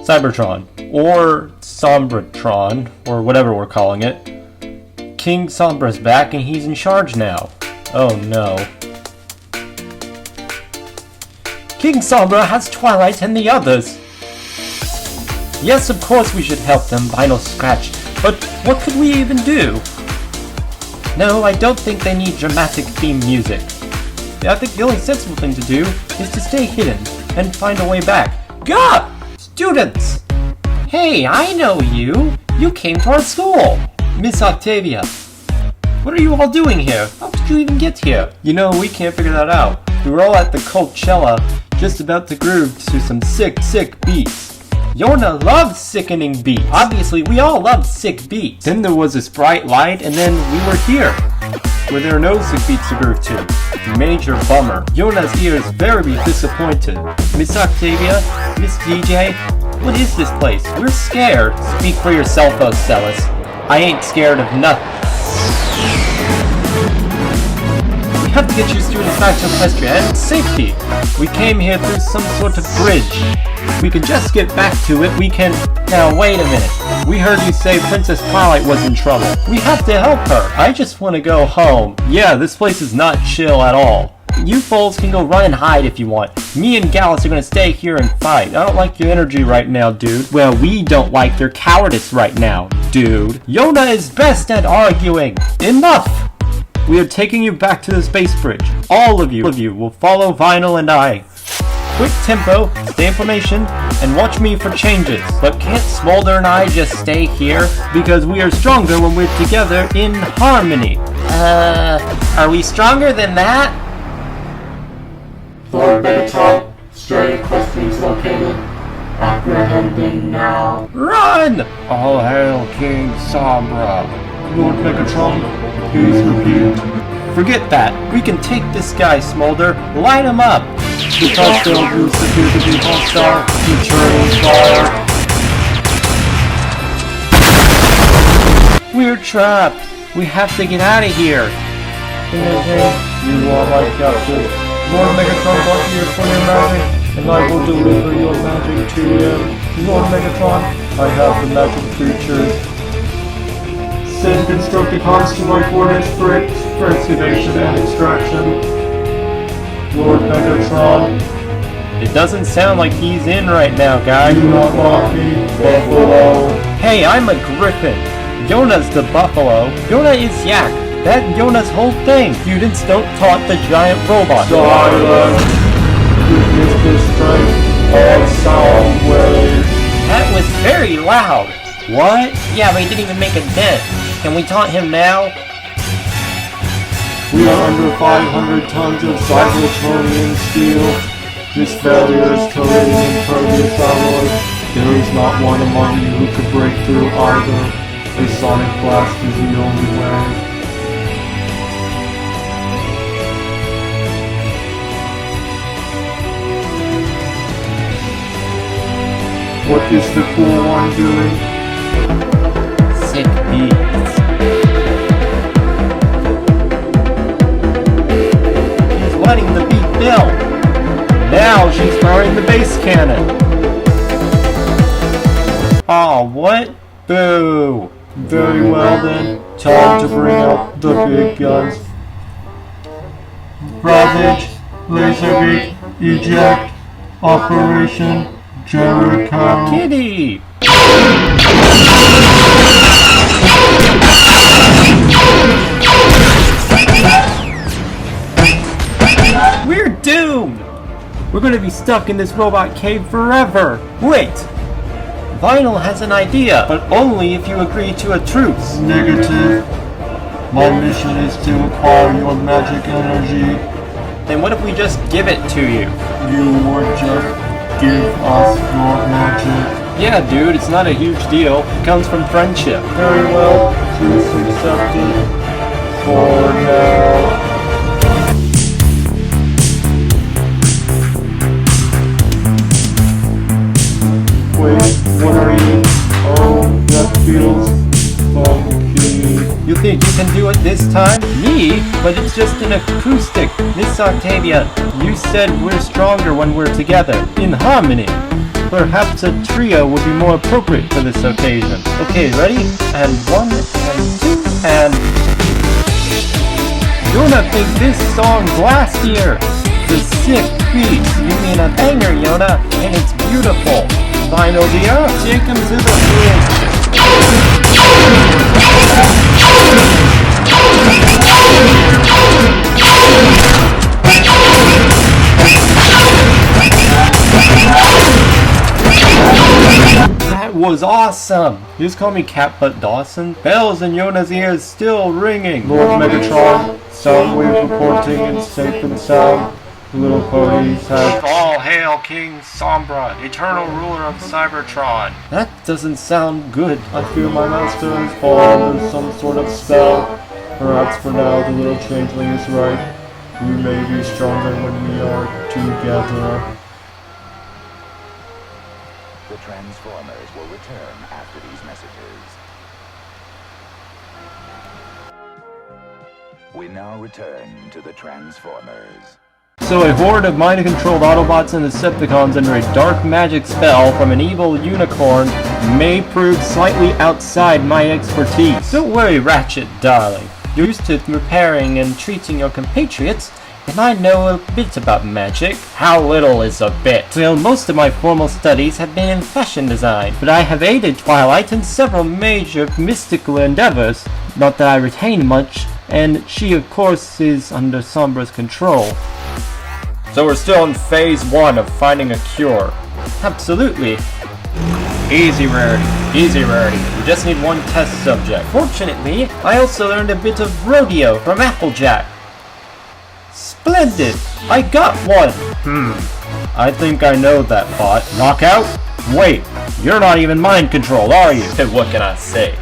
cybertron, or cybertron, or whatever we're calling it. King Sombra's back and he's in charge now. Oh no. King Sombra has Twilight and the others. Yes, of course we should help them, Vinyl Scratch, but what could we even do? No, I don't think they need dramatic theme music. I think the only sensible thing to do is to stay hidden and find a way back. Gah! Students! Hey, I know you! You came to our school! Miss Octavia, what are you all doing here? How did you even get here? You know, we can't figure that out. We were all at the Coachella, just about to groove to some sick beats. Yona loves sickening beats. Obviously, we all love sick beats. Then there was this bright light, and then we were here, where there are no sick beats to groove to. Major bummer. Yona's ear is very disappointed. Miss Octavia, Miss DJ, what is this place? We're scared. Speak for yourself, Ocellus. I ain't scared of nothing. We have to get you students back to Equestria and safety. We came here through some sort of bridge. If we can just get back to it, we can... Now, wait a minute. We heard you say Princess Twilight was in trouble. We have to help her. I just want to go home. Yeah, this place is not chill at all. You fools can go run and hide if you want. Me and Gallus are gonna stay here and fight. I don't like your energy right now, dude. Well, we don't like your cowardice right now, dude. Yona is best at arguing. Enough! We are taking you back to the space bridge. All of you will follow Vinyl and I. Quick tempo, stay in formation, and watch me for changes. But can't Smolder and I just stay here? Because we are stronger when we're together in harmony. Are we stronger than that? Lord Megatron, Stray Equestria is located. Apprehending now. Run! All hail King Sombra. Lord Megatron, please repeat. Forget that. We can take this guy, Smolder. Light him up. The touchdown groups appear to be hostile. Returning fire. We're trapped. We have to get out of here. You are my captain. Lord Megatron brought you here for your magic, and I will deliver your magic to him. Lord Megatron, I have the magic creatures. Send constructed hearts to my coordinates for excavation and extraction. Lord Megatron. It doesn't sound like he's in right now, guys. Do not mock me, Buffalo. Hey, I'm a griffin. Yona's the buffalo. Yona is Yak. That's Yona's whole thing. Students don't taunt the giant robot. Silence. Witness the strength of sound waves. That was very loud. What? Yeah, but he didn't even make a dent. Can we taunt him now? We are under 500 tons of cybertronian steel. This barrier is totally impervious alloy. There is not one among you who could break through either. A sonic blast is the only way. What is the cool one doing? Sick beats. She's letting the beat build. Now she's firing the base cannon. Aw, what? Boo. Very well then. Time to bring out the big guns. Ravage, laser beak, eject, Operation Jericho. Kitty! We're doomed! We're gonna be stuck in this robot cave forever! Wait! Vinyl has an idea, but only if you agree to a truce. Negative. My mission is to acquire your magic energy. Then what if we just give it to you? You would just give us your magic. Yeah, dude, it's not a huge deal. It comes from friendship. Very well, truce accepted. For now. Wait, what are you? Oh, that feels funky. You think you can do it this time? Me? But it's just an acoustic. Miss Octavia, you said we're stronger when we're together. In harmony. perhaps a trio would be more appropriate for this occasion. Okay, ready? And 1, and 2, and... Yona thinks this song blastier! The sick beat! You mean a banger, Yona, and it's beautiful! Final dear, take him to the bridge! That was awesome! You just call me Catbutt Dawson? Bells in Yona's ears still ringing! Lord Megatron, Soundwave reporting and safe and sound. The little ponies have... All hail King Sombra, eternal ruler of Cybertron! That doesn't sound good. I fear my master has fallen under some sort of spell. Perhaps for now the little changeling is right. We may be stronger when we are together. The Transformers will return after these messages. We now return to the Transformers. So a horde of mind-controlled Autobots and Decepticons under a dark magic spell from an evil unicorn may prove slightly outside my expertise. Don't worry, Ratchet, darling. You're used to repairing and treating your compatriots, and I know a bit about magic. How little is a bit? Well, most of my formal studies have been in fashion design, but I have aided Twilight in several major mystical endeavors. Not that I retain much, and she of course is under Sombra's control. So we're still in phase 1 of finding a cure. Absolutely. Easy, Rarity. Easy, Rarity. We just need one test subject. Fortunately, I also learned a bit of rodeo from Applejack. Splendid! I got one! I think I know that bot. Knockout? Wait, you're not even mind controlled, are you? What can I say?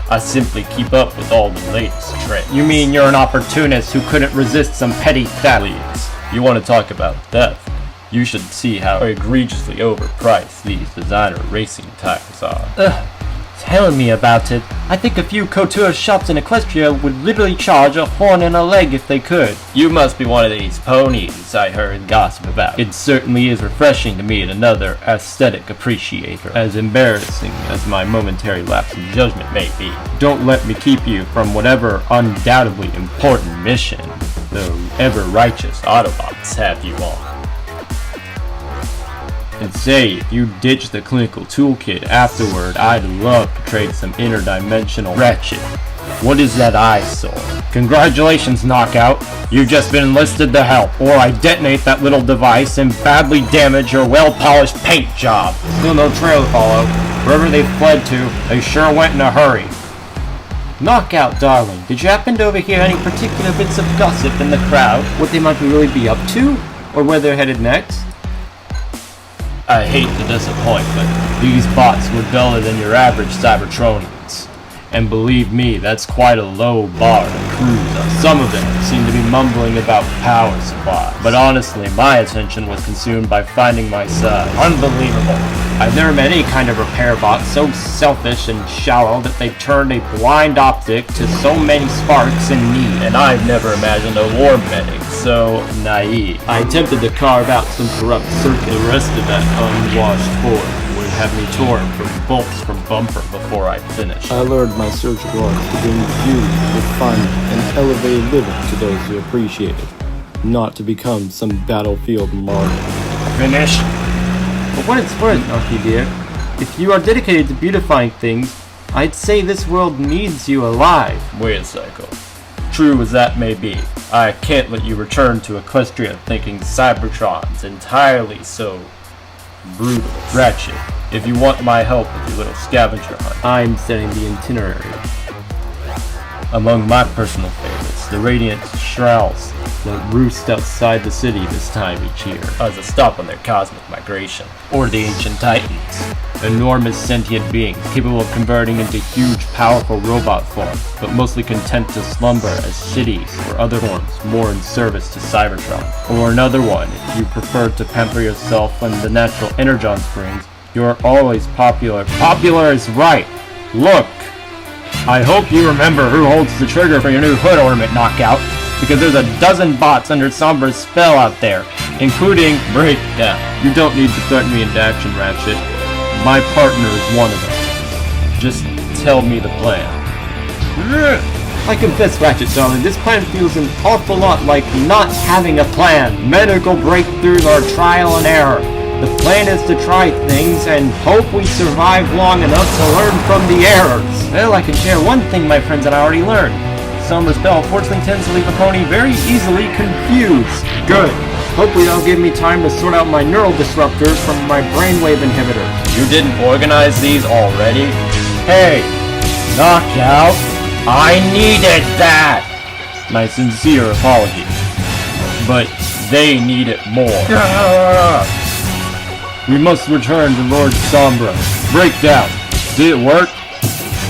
I simply keep up with all the latest trends. You mean you're an opportunist who couldn't resist some petty thefts? You want to talk about theft? You should see how egregiously overpriced these designer racing tires are. Telling me about it. I think a few couture shops in Equestria would literally charge a horn and a leg if they could. You must be one of these ponies I heard gossip about. It certainly is refreshing to meet another aesthetic appreciator, as embarrassing as my momentary lapse in judgment may be. Don't let me keep you from whatever undoubtedly important mission the ever-righteous Autobots have you on. And say, if you ditch the clinical toolkit afterward, I'd love to trade some interdimensional Ratchet. What is that eyesore? Congratulations, Knockout. You've just been enlisted to help, or I detonate that little device and badly damage your well-polished paint job. Still no trail to follow. Wherever they fled to, they sure went in a hurry. Knockout, darling, did you happen to overhear any particular bits of gossip in the crowd? What they might really be up to? Or where they're headed next? I hate the disappointment. These bots were duller than your average Cybertronians. And believe me, that's quite a low bar to cruise on. Some of them seem to be mumbling about power supply. But honestly, my attention was consumed by finding my size. Unbelievable. I've never met any kind of repair bot so selfish and shallow that they turned a blind optic to so many sparks in need. And I've never imagined a war medic so naive. I attempted to carve out some corrupt circuit. The rest of that unwashed core would have me torn from bolts from bumper before I finished. I learned my surgical art to bring beauty, refinement, and elevated living to those who appreciate it, not to become some battlefield martyr. Finished? For what it's worth, Unky dear, if you are dedicated to beautifying things, I'd say this world needs you alive. Wait a second. True as that may be, I can't let you return to Equestria thinking Cybertron's entirely so brutal. Ratchet, if you want my help with your little scavenger hunt, I'm setting the itinerary. Among my personal favorites, the Radiant Shrals that roost outside the city this time each year as a stop on their cosmic migration. Or the Ancient Titans, enormous sentient beings capable of converting into huge, powerful robot form, but mostly content to slumber as cities or other forms more in service to Cybertron. Or another one, if you prefer to pamper yourself in the natural energon springs, you're always popular. Popular is right! Look! I hope you remember who holds the trigger for your new hood ornament, Knockout, because there's a dozen bots under Sombra's spell out there, including breakdown. You don't need to threaten me into action, Ratchet. My partner is one of them. Just tell me the plan. I confess, Ratchet, darling, this plan feels an awful lot like not having a plan. Medical breakthroughs are trial and error. The plan is to try things and hope we survive long enough to learn from the errors. Well, I can share one thing, my friends, that I already learned. Sombra's spell unfortunately tends to leave a pony very easily confused. Good. Hopefully that'll give me time to sort out my neural disruptors from my brainwave inhibitors. You didn't organize these already? Hey, Knockout, I needed that! My sincere apologies. But they need it more. We must return to Lord Sombra. Breakdown. Did it work?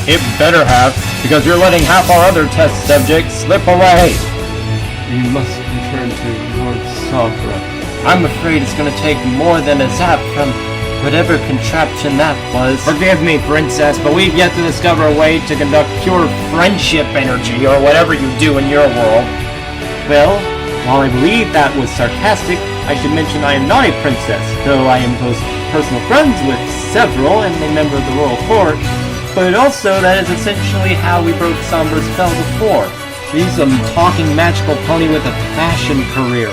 It better have, because you're letting half our other test subjects slip away. We must return to Lord Sombra. I'm afraid it's gonna take more than a zap from whatever contraption that was. Forgive me, Princess, but we've yet to discover a way to conduct pure friendship energy, or whatever you do in your world. Well, while I believe that was sarcastic, I should mention I am not a princess, though I am personal friends with several and a member of the royal court. But also, that is essentially how we broke Sombra's spell before. She's a talking magical pony with a fashion career.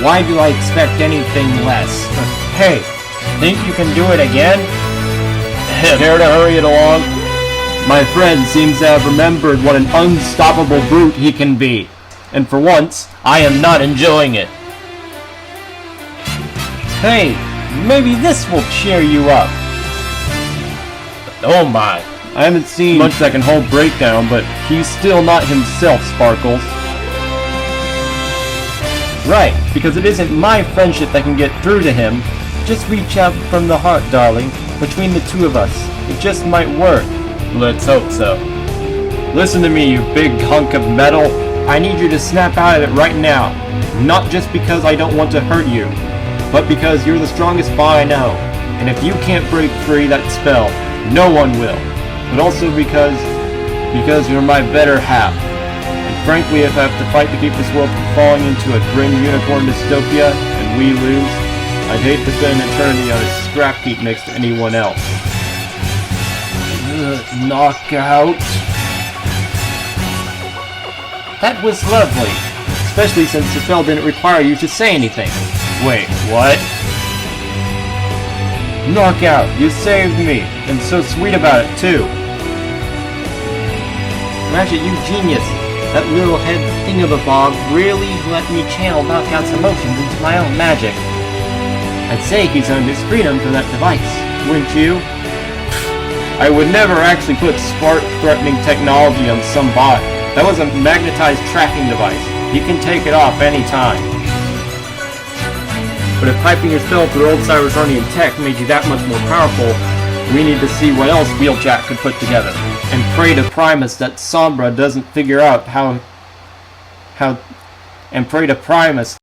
Why do I expect anything less? Hey, think you can do it again? Care to hurry it along? My friend seems to have remembered what an unstoppable brute he can be. And for once, I am not enjoying it. Hey, maybe this will cheer you up. Oh my. I haven't seen much that can hold Breakdown, but he's still not himself, Sparkles. Right, because it isn't my friendship that can get through to him. Just reach out from the heart, darling. Between the two of us, it just might work. Let's hope so. Listen to me, you big hunk of metal. I need you to snap out of it right now. Not just because I don't want to hurt you, but because you're the strongest bot I know. And if you can't break free that spell, no one will. But also because you're my better half. And frankly, if I have to fight to keep this world from falling into a grim unicorn dystopia, and we lose, I'd hate to spend an eternity on a scrap heap next to anyone else. Knockout. That was lovely. Especially since the spell didn't require you to say anything. Wait, what? Knockout, you saved me, and so sweet about it too. Ratchet, you genius. That little head thingamabob really let me channel Knockout's emotions into my own magic. I'd say he's earned his freedom from that device, wouldn't you? I would never actually put spark-threatening technology on some bot. That was a magnetized tracking device. You can take it off any time. But if piping your spell through old cybertronian tech made you that much more powerful, we need to see what else Wheeljack could put together. And pray to Primus that Sombra doesn't figure out how and pray to Primus